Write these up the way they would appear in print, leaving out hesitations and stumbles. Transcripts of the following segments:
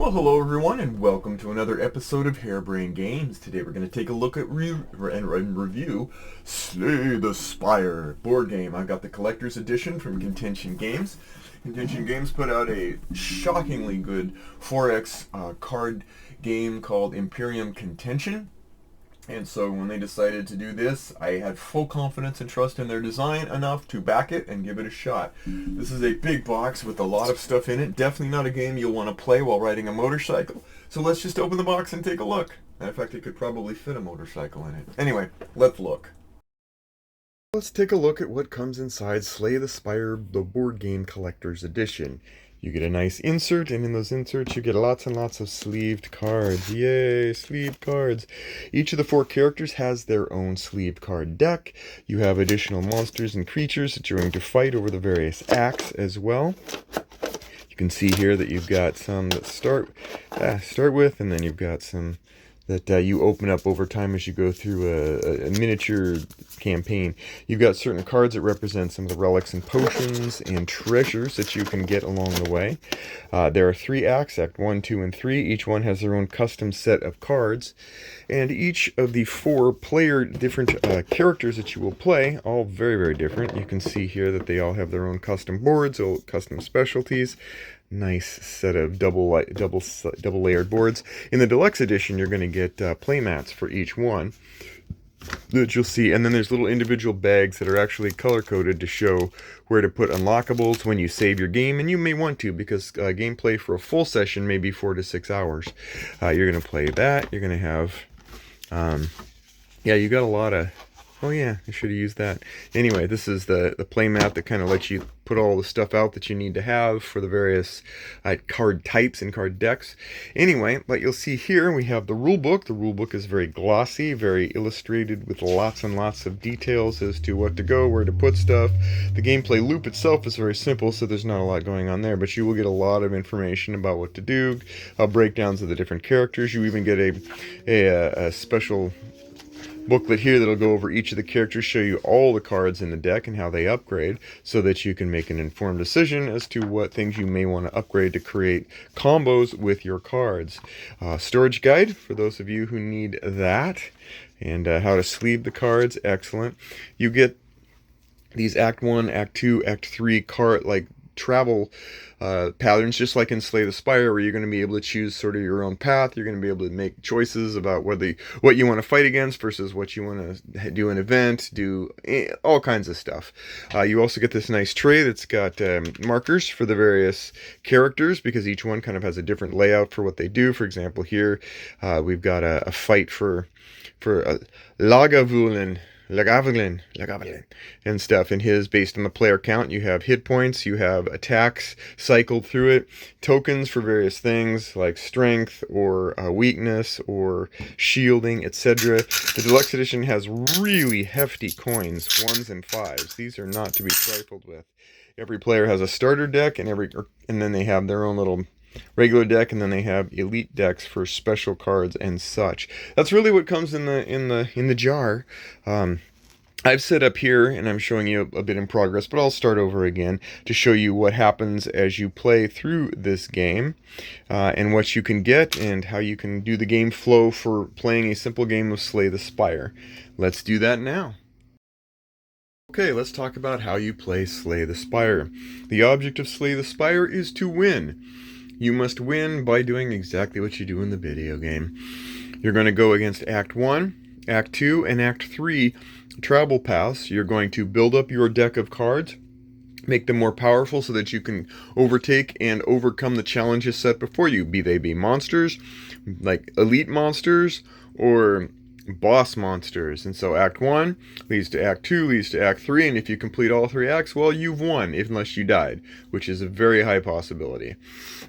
Well, hello everyone, and welcome to another episode of Harebrained Games. Today we're going to take a look at and review Slay the Spire board game. I've got the collector's edition from Contention Games. Contention Games put out a shockingly good 4X card game called Imperium Contention. And so when they decided to do this, I had full confidence and trust in their design enough to back it and give it a shot. This is a big box with a lot of stuff in it. Definitely not a game you'll want to play while riding a motorcycle. So let's just open the box and take a look. In fact, it could probably fit a motorcycle in it. Anyway, let's look. Let's take a look at what comes inside Slay the Spire, the board game collector's edition. You get a nice insert, and in those inserts you get lots and lots of sleeved cards. Yay, sleeved cards. Each of the 4 characters has their own sleeved card deck. You have additional monsters and creatures that you're going to fight over the various acts as well. You can see here that you've got some that start with, and then you've got some that you open up over time as you go through a miniature campaign. You've got certain cards that represent some of the relics and potions and treasures that you can get along the way. There are 3 acts, Act 1, 2, and 3. Each one has their own custom set of cards. And each of the 4 different characters that you will play, all very, very different. You can see here that they all have their own custom boards, or custom specialties. Nice set of double layered boards. In the deluxe edition, you're going to get playmats for each one that you'll see, and then there's little individual bags that are actually color coded to show where to put unlockables when you save your game, and you may want to, because gameplay for a full session may be 4 to 6 hours. You're going to play that. You're going to have you got a lot of, oh yeah, I should have used that. Anyway, this is the playmat that kind of lets you put all the stuff out that you need to have for the various card types and card decks. Anyway, but you'll see here we have the rule book. The rule book is very glossy, very illustrated with lots and lots of details as to what to go, where to put stuff. The gameplay loop itself is very simple, so there's not a lot going on there, but you will get a lot of information about what to do, breakdowns of the different characters. You even get a special booklet here that'll go over each of the characters, show you all the cards in the deck and how they upgrade, so that you can make an informed decision as to what things you may want to upgrade to create combos with your cards. Storage guide for those of you who need that, and how to sleeve the cards. Excellent. You get these Act 1, Act 2, Act 3 card travel patterns, just like in Slay the Spire, where you're going to be able to choose sort of your own path. You're going to be able to make choices about what you want to fight against versus what you want to do an event, do all kinds of stuff. You also get this nice tray that's got markers for the various characters, because each one kind of has a different layout for what they do. For example, here we've got a fight for Lagavulin and stuff. In his, based on the player count, you have hit points, you have attacks cycled through it, tokens for various things like strength or weakness or shielding, etc. The deluxe edition has really hefty coins, 1s and 5s. These are not to be trifled with. Every player has a starter deck, and then they have their own little regular deck, and then they have elite decks for special cards and such. That's really what comes in the jar. I've set up here, and I'm showing you a bit in progress, but I'll start over again to show you what happens as you play through this game, and what you can get, and how you can do the game flow for playing a simple game of Slay the Spire. Let's do that now. Okay, let's talk about how you play Slay the Spire. The object of Slay the Spire is to win. You must win by doing exactly what you do in the video game. You're going to go against Act 1, Act 2, and Act 3 travel paths. You're going to build up your deck of cards, make them more powerful so that you can overtake and overcome the challenges set before you, be they monsters, like elite monsters, or boss monsters. And so Act 1 leads to Act 2, leads to Act 3, and if you complete all 3 acts, well, you've won, unless you died, which is a very high possibility.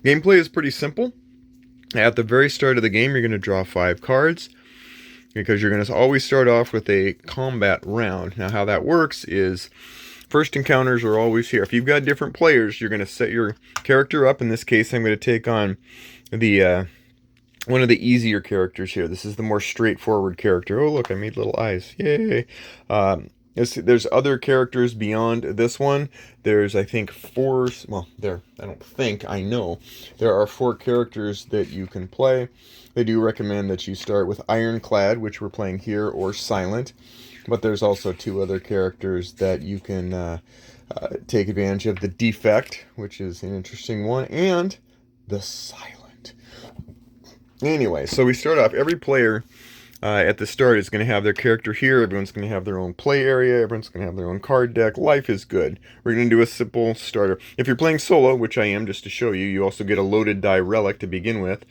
Gameplay is pretty simple. At the very start of the game, you're going to draw 5 cards, because you're going to always start off with a combat round. Now, how that works is first encounters are always here. If you've got different players, you're going to set your character up. In this case, I'm going to take on the one of the easier characters here. This is the more straightforward character. Oh, look, I made little eyes. Yay! There's other characters beyond this one. There's, I think, four. Well, I don't think, I know. There are 4 characters that you can play. They do recommend that you start with Ironclad, which we're playing here, or Silent. But there's also 2 other characters that you can take advantage of. The Defect, which is an interesting one, and the Silent. Anyway, so we start off, every player at the start is going to have their character here. Everyone's going to have their own play area. Everyone's going to have their own card deck. Life is good. We're going to do a simple starter. If you're playing solo, which I am, just to show you, you also get a loaded die relic to begin with.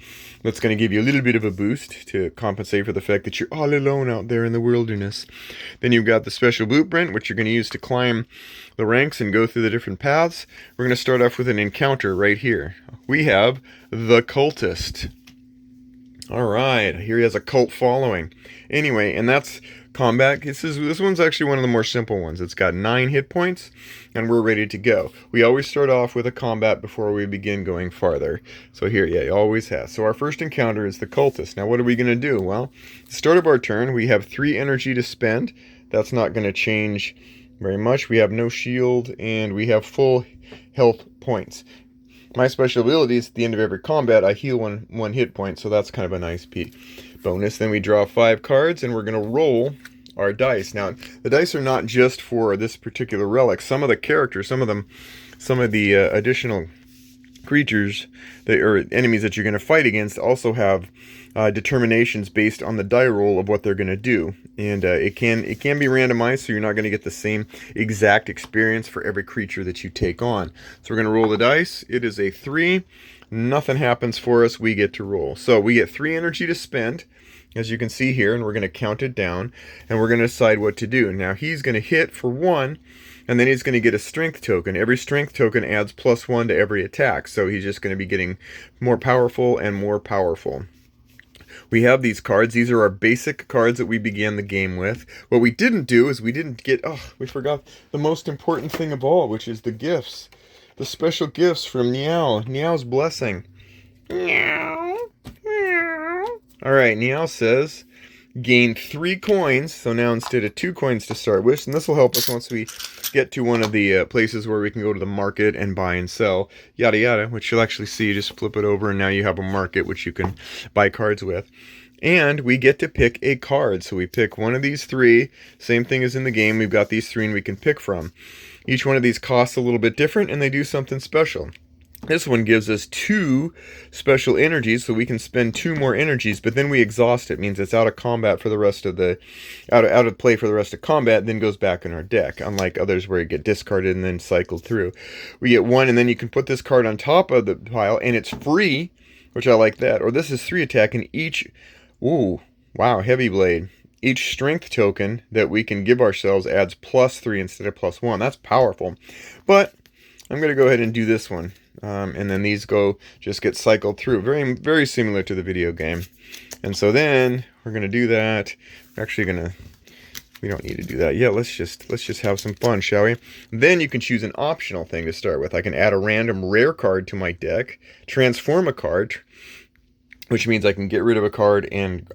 That's going to give you a little bit of a boost to compensate for the fact that you're all alone out there in the wilderness. Then you've got the special blueprint, which you're going to use to climb the ranks and go through the different paths. We're going to start off with an encounter right here. We have the Cultist. Alright, here he has a cult following. Anyway, and that's combat. This one's actually one of the more simple ones. It's got 9 hit points, and we're ready to go. We always start off with a combat before we begin going farther. So here, yeah, you always have. So our first encounter is the Cultist. Now what are we going to do? Well, at the start of our turn, we have 3 energy to spend. That's not going to change very much. We have no shield, and we have full health points. My special ability is at the end of every combat, I heal one hit point, so that's kind of a nice bonus. Then we draw 5 cards, and we're going to roll our dice. Now, the dice are not just for this particular relic. Some of the characters, some of the additional creatures or enemies that you're going to fight against also have determinations based on the die roll of what they're going to do, and it can be randomized, so you're not going to get the same exact experience for every creature that you take on. So we're going to roll the dice. It is a 3. Nothing happens for us. We get to roll. So we get 3 energy to spend, as you can see here, and we're going to count it down, and we're going to decide what to do. Now he's going to hit for 1. And then he's going to get a strength token. Every strength token adds +1 to every attack. So he's just going to be getting more powerful and more powerful. We have these cards. These are our basic cards that we began the game with. What we didn't do is we forgot the most important thing of all, which is the gifts. The special gifts from Niao. Niao's blessing. Niao. Niao. Alright, Niao says, gain 3 coins. So now instead of 2 coins to start with, and this will help us once we get to one of the places where we can go to the market and buy and sell, yada yada, which you'll actually see. Just flip it over and now you have a market which you can buy cards with. And we get to pick a card. So we pick one of these 3. Same thing as in the game. We've got these 3 and we can pick from. Each one of these costs a little bit different and they do something special. This one gives us 2 special energies, so we can spend 2 more energies, but then we exhaust it. It means it's out of combat for the rest of the out of play for the rest of combat, then goes back in our deck, unlike others where you get discarded and then cycled through. We get 1, and then you can put this card on top of the pile, and it's free, which I like that. Or this is 3 attack, and each, ooh, wow, heavy blade. Each strength token that we can give ourselves adds +3 instead of +1. That's powerful. But I'm going to go ahead and do this one. And then these just get cycled through. Very, very similar to the video game. And so then we're going to do that. We're actually going to, we don't need to do that. Yeah, let's just have some fun, shall we? Then you can choose an optional thing to start with. I can add a random rare card to my deck, transform a card, which means I can get rid of a card and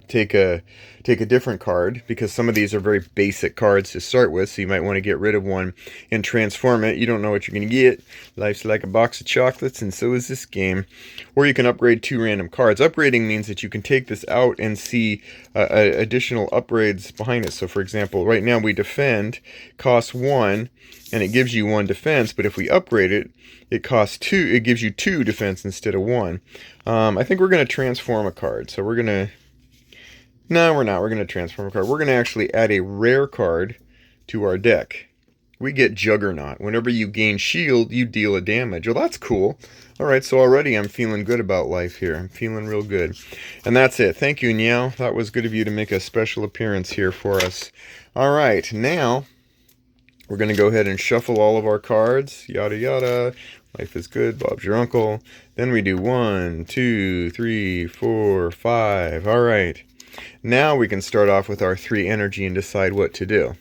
take a different card, because some of these are very basic cards to start with, so you might want to get rid of one and transform it. You don't know what you're going to get. Life's like a box of chocolates, and so is this game. Or you can upgrade 2 random cards. Upgrading means that you can take this out and see additional upgrades behind it. So for example, right now we defend, costs 1, and it gives you 1 defense, but if we upgrade it, it costs 2, it gives you 2 defense instead of 1. I think we're going to transform a card. So we're going to, no, we're not. We're going to transform a card. We're going to actually add a rare card to our deck. We get Juggernaut. Whenever you gain shield, you deal a damage. Well, that's cool. All right, so already I'm feeling good about life here. I'm feeling real good. And that's it. Thank you, Niao. That was good of you to make a special appearance here for us. All right, now we're going to go ahead and shuffle all of our cards. Yada, yada. Life is good. Bob's your uncle. Then we do 1, 2, 3, 4, 5. All right. Now we can start off with our 3 energy and decide what to do.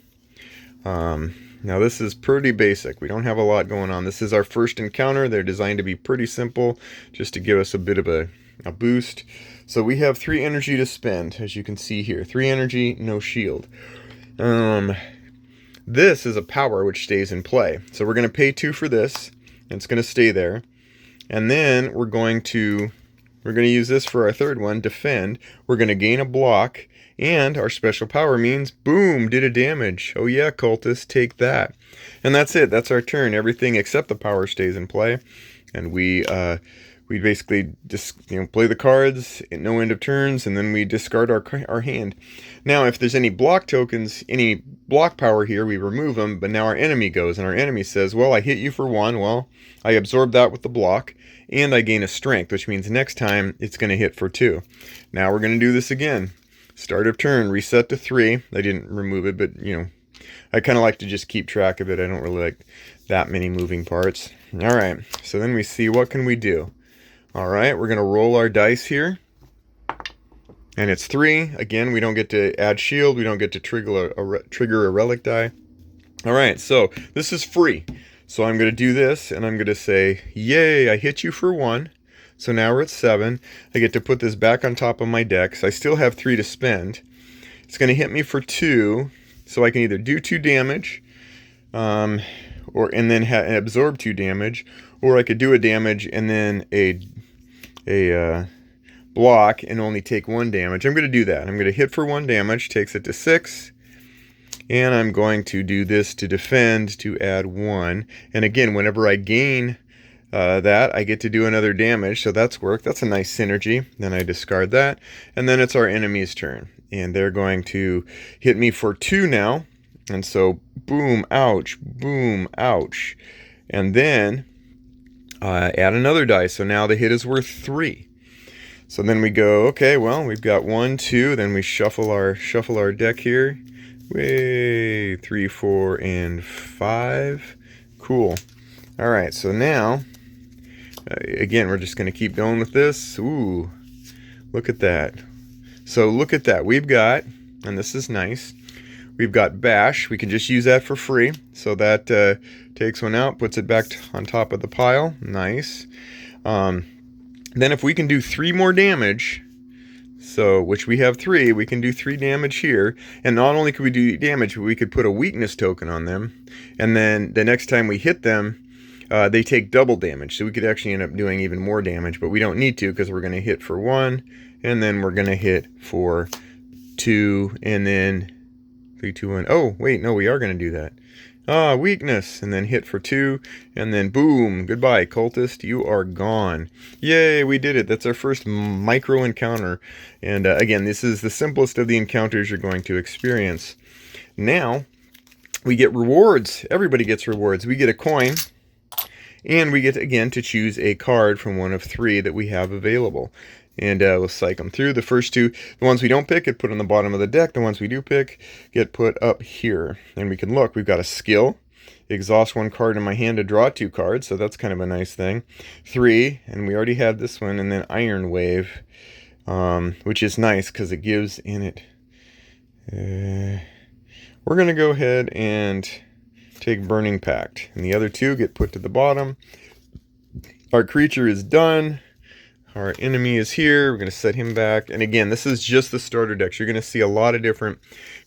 Now this is pretty basic. We don't have a lot going on. This is our first encounter. They're designed to be pretty simple, just to give us a bit of a boost. So we have 3 energy to spend, as you can see here. 3 energy, no shield. This is a power which stays in play. So we're going to pay 2 for this, and it's going to stay there. And then we're going to use this for our third one, defend. We're going to gain a block, and our special power means, boom, did a damage. Oh yeah, cultist, take that. And that's it. That's our turn. Everything except the power stays in play. And we basically just play the cards, no end of turns, and then we discard our hand. Now, if there's any block tokens, any block power here, we remove them, but now our enemy goes, and our enemy says, well, I hit you for 1. Well, I absorb that with the block, and I gain a strength, which means next time it's going to hit for 2. Now we're going to do this again. Start of turn, reset to 3. I didn't remove it, but, I kind of like to just keep track of it. I don't really like that many moving parts. All right, so then we see what can we do. All right, we're going to roll our dice here. And it's 3. Again, we don't get to add shield. We don't get to trigger a relic die. All right, so this is free. So I'm going to do this, and I'm going to say, yay, I hit you for 1. So now we're at 7. I get to put this back on top of my deck. So I still have 3 to spend. It's going to hit me for 2. So I can either do 2 damage, and then absorb 2 damage, or I could do a damage and then a block and only take 1 damage. I'm going to do that. I'm going to hit for 1 damage, takes it to 6. And I'm going to do this to defend to add 1. And again, whenever I gain that, I get to do another damage. So that's worked. That's a nice synergy. Then I discard that. And then it's our enemy's turn. And they're going to hit me for 2 now. And so, boom, ouch, boom, ouch. And then add another die. So now the hit is worth 3. So then we go, okay, well, we've got 1, 2. Then we shuffle our deck here. Way 3, 4, and 5. Cool. All right, so now, again, we're just going to keep going with this. Ooh, look at that. So look at that. We've got, and this is nice, we've got bash. We can just use that for free. So that takes one out, puts it back on top of the pile. Nice. Then if we can do 3 more damage, so which we have 3, we can do 3 damage here. And not only could we do damage, but we could put a weakness token on them. And then the next time we hit them, they take double damage. So we could actually end up doing even more damage, but we don't need to because we're going to hit for 1. And then we're going to hit for 2, and then 3, 2, 1. Oh, wait, no, we are going to do that. Weakness, and then hit for 2, and then boom, goodbye, cultist, you are gone. Yay, we did it. That's our first micro encounter. And again, this is the simplest of the encounters you're going to experience. Now, we get rewards. Everybody gets rewards. We get a coin, and we get, again, to choose a card from one of 3 that we have available. And we'll cycle them through. The first 2, the ones we don't pick, get put on the bottom of the deck. The ones we do pick get put up here. And we can look. We've got a skill. Exhaust 1 card in my hand to draw 2 cards. So that's kind of a nice thing. 3, and we already had this one. And then Iron Wave, which is nice because it gives in it. We're going to go ahead and take Burning Pact. And the other 2 get put to the bottom. Our creature is done. Our enemy is here. We're going to set him back. And again, this is just the starter decks. You're going to see a lot of different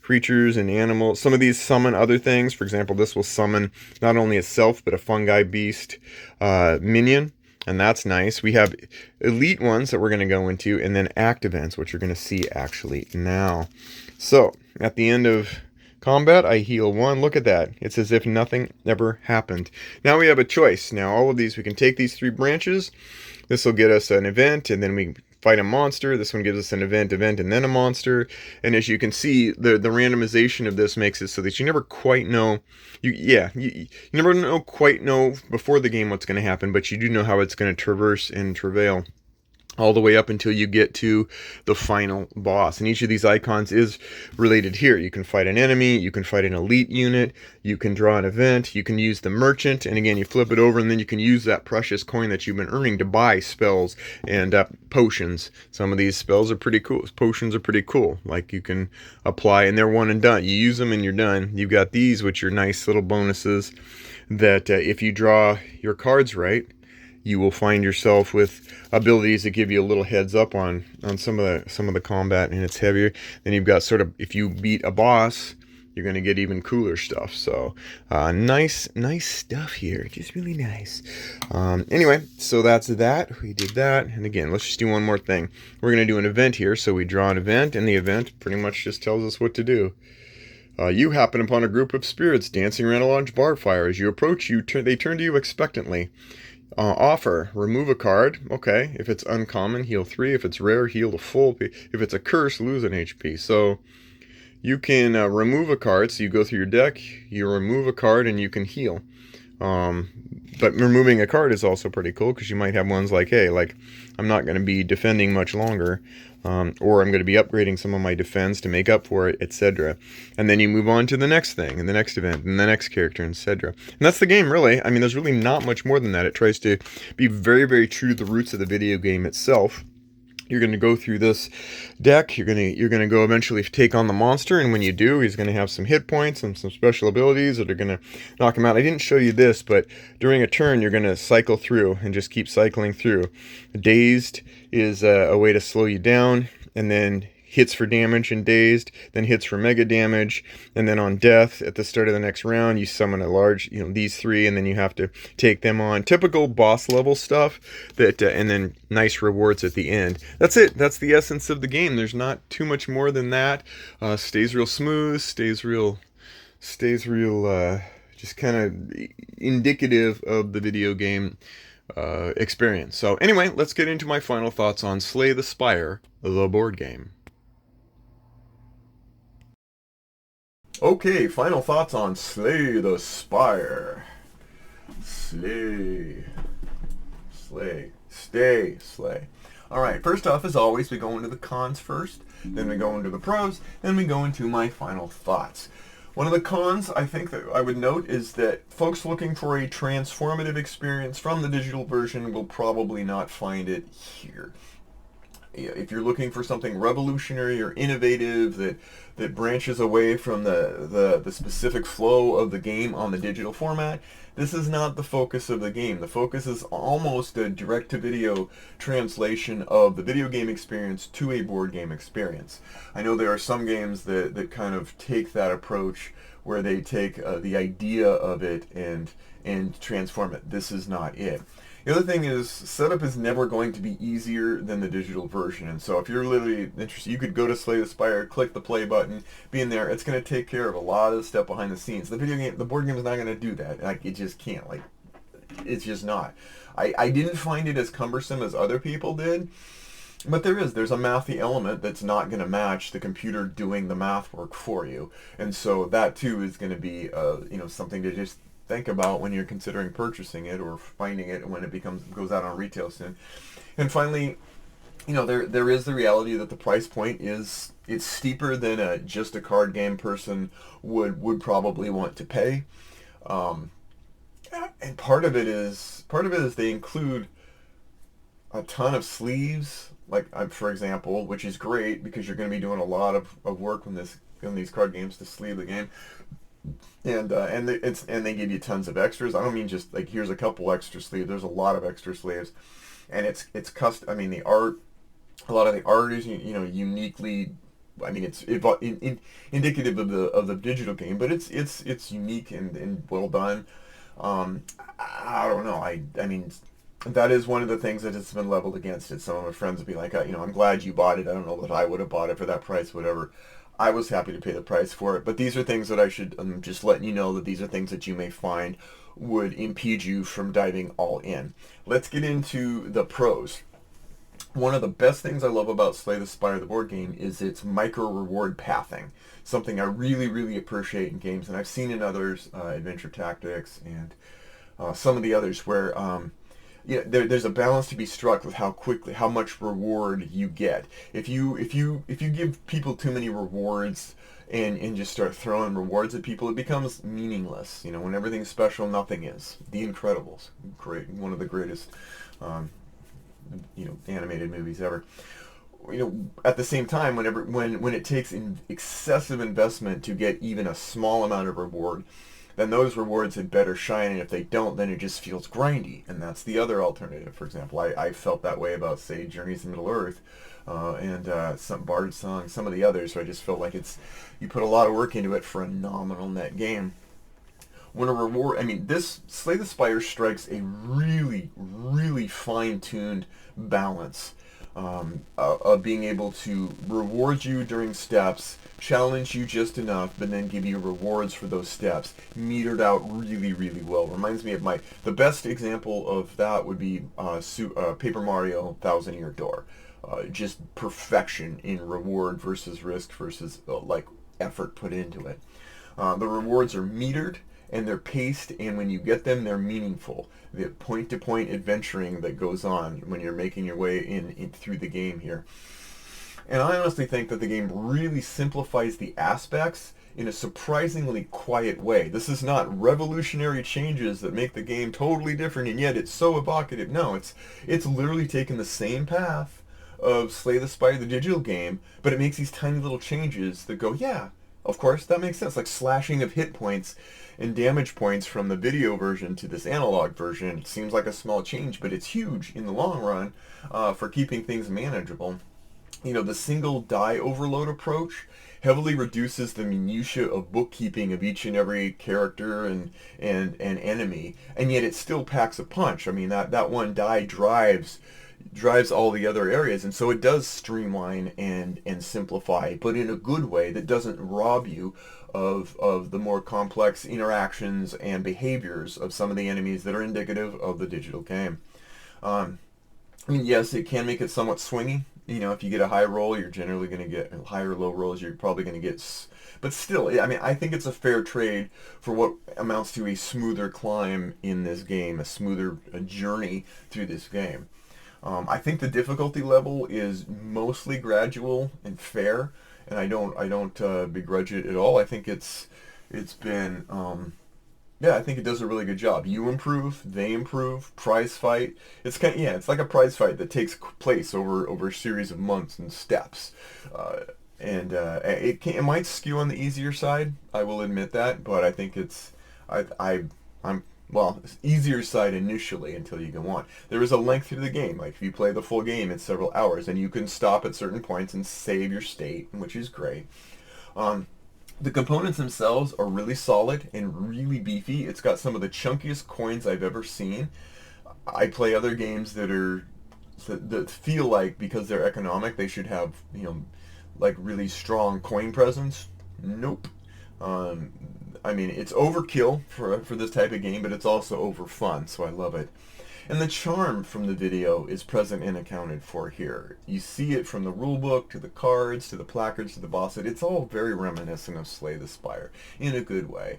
creatures and animals. Some of these summon other things. For example, this will summon not only itself, but a fungi beast minion. And that's nice. We have elite ones that we're going to go into, and then act events, which you're going to see actually now. So, at the end of combat, I heal 1. Look at that. It's as if nothing ever happened. Now we have a choice. Now all of these, we can take these 3 branches. This will get us an event, and then we fight a monster. This one gives us an event, and then a monster. And as you can see, the randomization of this makes it so that you never quite know. You never quite know before the game what's going to happen, but you do know how it's going to traverse and travail all the way up until you get to the final boss. And each of these icons is related here. You can fight an enemy, you can fight an elite unit, you can draw an event, you can use the merchant, and again, you flip it over, and then you can use that precious coin that you've been earning to buy spells and potions. Some of these spells are pretty cool. Potions are pretty cool. Like you can apply, and they're one and done. You use them and you're done. You've got these, which are nice little bonuses that if you draw your cards right, you will find yourself with abilities that give you a little heads up on some of the combat, and it's heavier. Then you've got sort of, if you beat a boss, you're going to get even cooler stuff. So nice stuff here, just really nice. Anyway, so that's that. We did that, and again, let's just do one more thing. We're going to do an event here. So we draw an event, and the event pretty much just tells us what to do. You happen upon a group of spirits dancing around a large bonfire. As you approach, they turn to you expectantly. Offer, remove a card. Okay, if it's uncommon, heal 3. If it's rare, heal to full. If it's a curse, lose an HP. So you can remove a card. So you go through your deck, you remove a card, and you can heal. But removing a card is also pretty cool, because you might have ones like, hey, like, I'm not going to be defending much longer, or I'm going to be upgrading some of my defense to make up for it, etc. And then you move on to the next thing, and the next event, and the next character, etc. And that's the game, really. I mean, there's really not much more than that. It tries to be very, very true to the roots of the video game itself. You're going to go through this deck. You're going to go eventually take on the monster, and when you do, he's going to have some hit points and some special abilities that are going to knock him out. I didn't show you this, but during a turn, you're going to cycle through and just keep cycling through. Dazed is a way to slow you down, and then hits for damage and dazed, then hits for mega damage, and then on death at the start of the next round you summon a large, these 3, and then you have to take them on. Typical boss level stuff that and then nice rewards at the end. That's it. That's the essence of the game. There's not too much more than that. Stays real smooth, stays real just kind of indicative of the video game experience. So anyway, let's get into my final thoughts on Slay the Spire, the board game. Okay, final thoughts on Slay the Spire. Slay. Alright, first off, as always, we go into the cons first, then we go into the pros, then we go into my final thoughts. One of the cons, I think, that I would note is that folks looking for a transformative experience from the digital version will probably not find it here. If you're looking for something revolutionary or innovative that branches away from the specific flow of the game on the digital format, this is not the focus of the game. The focus is almost a direct-to-video translation of the video game experience to a board game experience. I know there are some games that kind of take that approach, where they take the idea of it and transform it. This is not it. The other thing is, setup is never going to be easier than the digital version, and so if you're literally interested, you could go to Slay the Spire, click the play button, be in there. It's going to take care of a lot of the stuff behind the scenes. The board game is not going to do that. Like, it just can't. Like, it's just not. I didn't find it as cumbersome as other people did, but there's a mathy element that's not going to match the computer doing the math work for you, and so that too is going to be something to just think about when you're considering purchasing it or finding it when it goes out on retail soon. And finally, there is the reality that the price point it's steeper than just a card game person would probably want to pay. And part of it is they include a ton of sleeves, like for example, which is great because you're going to be doing a lot of work on these card games to sleeve the game. And they give you tons of extras. I don't mean just like here's a couple extra sleeves. There's a lot of extra sleeves, and it's custom. I mean, the art, a lot of the art is uniquely. I mean, it's indicative of the digital game, but it's unique and well done. I don't know. I mean, that is one of the things that has been leveled against it. Some of my friends would be like, I'm glad you bought it. I don't know that I would have bought it for that price, whatever. I was happy to pay the price for it, but these are things that I should just letting you know that these are things that you may find would impede you from diving all in. Let's get into the pros. One of the best things I love about Slay the Spire, the board game, is its micro reward pathing. Something I really, really appreciate in games, and I've seen in others, Adventure Tactics and some of the others, where there's a balance to be struck with how much reward you get. If you give people too many rewards and just start throwing rewards at people, it becomes meaningless. When everything's special, nothing is. The Incredibles, great, one of the greatest, animated movies ever. At the same time, when it takes excessive investment to get even a small amount of reward, then those rewards had better shine, and if they don't, then it just feels grindy, and that's the other alternative. For example, I felt that way about, say, Journeys to Middle-earth, and some Bard Song, some of the others, so I just felt like you put a lot of work into it for a nominal net game. When a reward, I mean, this Slay the Spire strikes a really, really fine-tuned balance of being able to reward you during steps, challenge you just enough, but then give you rewards for those steps, metered out really, really well. Reminds me of the best example of that would be Paper Mario Thousand Year Door. Just perfection in reward versus risk versus like effort put into it. The rewards are metered, and they're paced, and when you get them, they're meaningful. The point-to-point adventuring that goes on when you're making your way in through the game here. And I honestly think that the game really simplifies the aspects in a surprisingly quiet way. This is not revolutionary changes that make the game totally different, and yet it's so evocative. No, it's literally taken the same path of Slay the Spire, the digital game, but it makes these tiny little changes that go, yeah, of course, that makes sense. Like slashing of hit points and damage points from the video version to this analog version. It seems like a small change, but it's huge in the long run for keeping things manageable. You know, the single die overload approach heavily reduces the minutiae of bookkeeping of each and every character and enemy, and yet it still packs a punch. I mean, that one die drives all the other areas, and so it does streamline and simplify, but in a good way that doesn't rob you of the more complex interactions and behaviors of some of the enemies that are indicative of the digital game. I mean, yes, it can make it somewhat swingy. You know, if you get a high roll, you're generally going to get higher low rolls. You're probably going to get, but still, I mean, I think it's a fair trade for what amounts to a smoother climb in this game, a smoother journey through this game. I think the difficulty level is mostly gradual and fair, and I don't begrudge it at all. I think it's been I think it does a really good job. You improve, they improve. Prize fight. It's it's like a prize fight that takes place over a series of months and steps, it might skew on the easier side. I will admit that, but I think I'm easier side initially until you go on. There is a length to the game. Like if you play the full game, it's several hours, and you can stop at certain points and save your state, which is great. The components themselves are really solid and really beefy. It's got some of the chunkiest coins I've ever seen. I play other games that feel like, because they're economic, they should have, like really strong coin presence. Nope. I mean, it's overkill for this type of game, but it's also over fun, so I love it. And the charm from the video is present and accounted for here. You see it from the rulebook, to the cards, to the placards, to the boss. It's all very reminiscent of Slay the Spire, in a good way.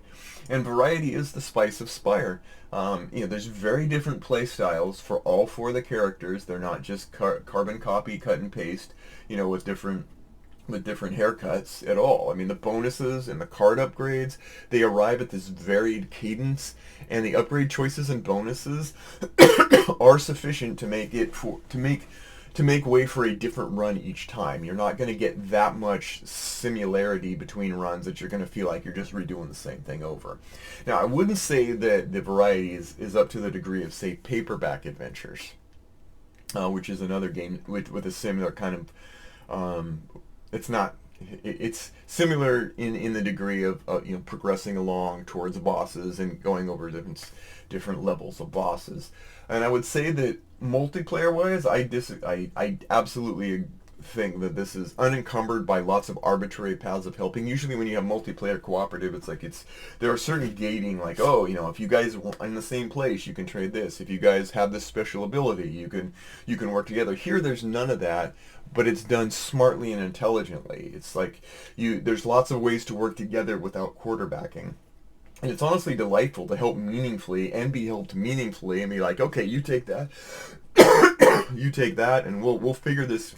And variety is the spice of Spire. There's very different play styles for all four of the characters. They're not just carbon copy, cut and paste, with different haircuts at all. I mean, the bonuses and the card upgrades, they arrive at this varied cadence, and the upgrade choices and bonuses are sufficient to make way for a different run each time. You're not going to get that much similarity between runs that you're going to feel like you're just redoing the same thing over. Now, I wouldn't say that the variety is up to the degree of, say, Paperback Adventures, which is another game with a similar kind of it's similar in the degree of progressing along towards bosses and going over different levels of bosses. And I would say that multiplayer wise, I absolutely think that this is unencumbered by lots of arbitrary paths of helping. Usually when you have multiplayer cooperative, there are certain gating, like, if you guys are in the same place, you can trade this. If you guys have this special ability, you can work together. Here there's none of that, but it's done smartly and intelligently. It's like there's lots of ways to work together without quarterbacking. And it's honestly delightful to help meaningfully and be helped meaningfully and be like, okay, you take that, you take that, and we'll figure this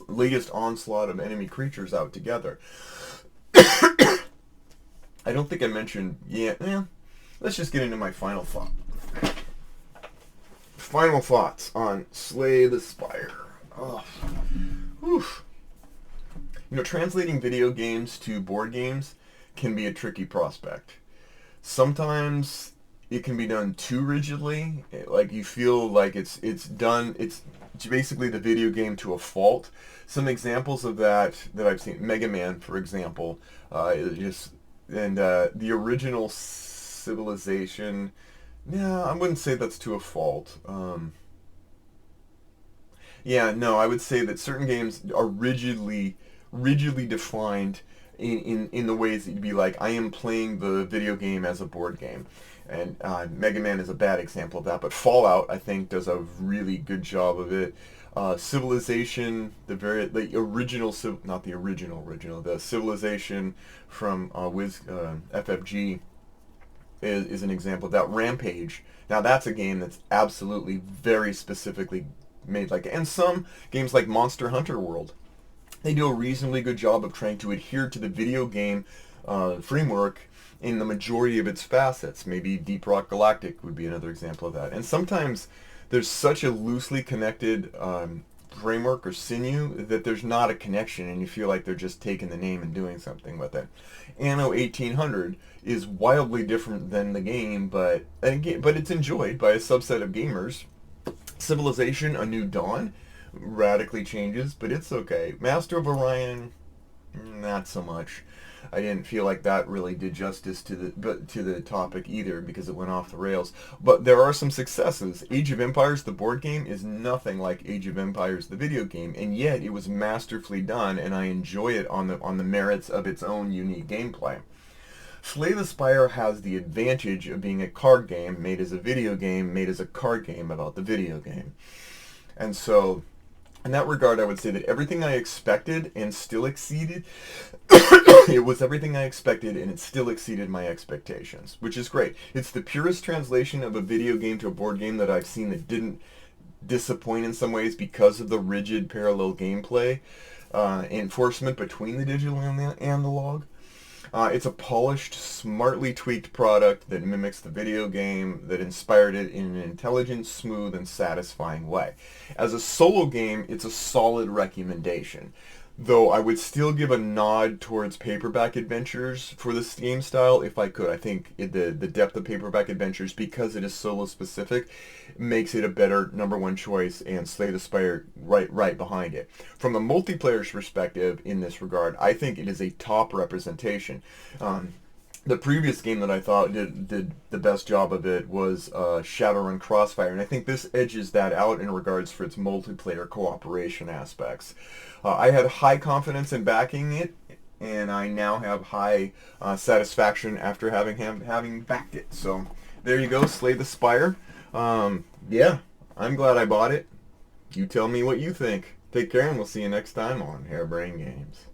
latest onslaught of enemy creatures out together. I don't think I mentioned, let's just get into my final thought. Final thoughts on Slay the Spire. Oh. Whew. Translating video games to board games can be a tricky prospect. Sometimes it can be done too rigidly. Like you feel like it's done. It's basically the video game to a fault. Some examples of that I've seen: Mega Man, for example, just and the original Civilization. Yeah, I wouldn't say that's to a fault. Yeah, no, I would say that certain games are rigidly defined in the ways that you'd be like, I am playing the video game as a board game. And Mega Man is a bad example of that, but Fallout, I think, does a really good job of it. Civilization, the original, not the original, the Civilization from FFG is an example of that. Rampage, now that's a game that's absolutely very specifically made like, and some games like Monster Hunter World, they do a reasonably good job of trying to adhere to the video game framework in the majority of its facets. Maybe Deep Rock Galactic would be another example of that. And sometimes there's such a loosely connected framework or sinew that there's not a connection, and you feel like they're just taking the name and doing something with it. Anno 1800 is wildly different than the game, but it's enjoyed by a subset of gamers. Civilization: A New Dawn radically changes, but it's okay. Master of Orion, not so much. I didn't feel like that really did justice to the topic either, because it went off the rails. But there are some successes. Age of Empires, the board game, is nothing like Age of Empires, the video game, and yet it was masterfully done, and I enjoy it on the merits of its own unique gameplay. Slay the Spire has the advantage of being a card game made as a video game, made as a card game about the video game. And so, in that regard, I would say that everything I expected and still exceeded, it was everything I expected and it still exceeded my expectations, which is great. It's the purest translation of a video game to a board game that I've seen that didn't disappoint in some ways because of the rigid parallel gameplay enforcement between the digital and the analog. It's a polished, smartly tweaked product that mimics the video game, that inspired it in an intelligent, smooth, and satisfying way. As a solo game, it's a solid recommendation, though I would still give a nod towards paperback adventures for this game style if I could. I think the depth of paperback adventures, because it is solo specific, makes it a better number one choice, and Slay the Spire right behind it. From a multiplayer's perspective in this regard, I think it is a top representation. The previous game that I thought did the best job of it was Shadowrun Crossfire, and I think this edges that out in regards for its multiplayer cooperation aspects. I had high confidence in backing it, and I now have high satisfaction after having backed it. So there you go, Slay the Spire. Yeah, I'm glad I bought it. You tell me what you think. Take care, and we'll see you next time on Harebrained Games.